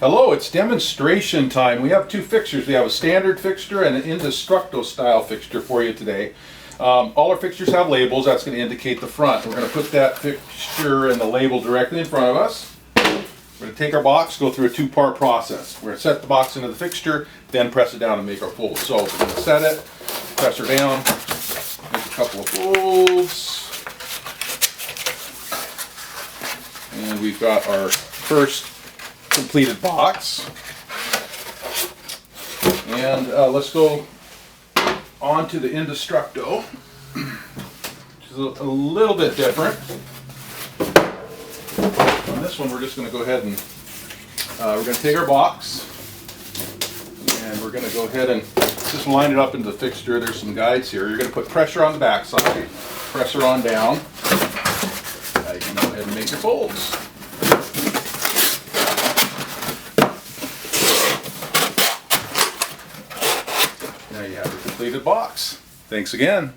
Hello, it's demonstration time. We have two fixtures. We have a standard fixture and an Indestructo style fixture for you today. All our fixtures have labels. That's going to indicate the front. We're going to put that fixture and the label directly in front of us. We're going to take our box, go through a two-part process. We're going to set the box into the fixture, then press it down and make our folds. So we're going to set it, press her down, make a couple of folds. And we've got our first completed box. And let's go on to the Indestructo, which is a little bit different. On this one, we're just going to go ahead and we're going to take our box and we're going to go ahead and just line it up into the fixture. There's some guides here. You're going to put pressure on the back side, pressure on down. Now you can go ahead and make your folds. Now you have your completed box. Thanks again.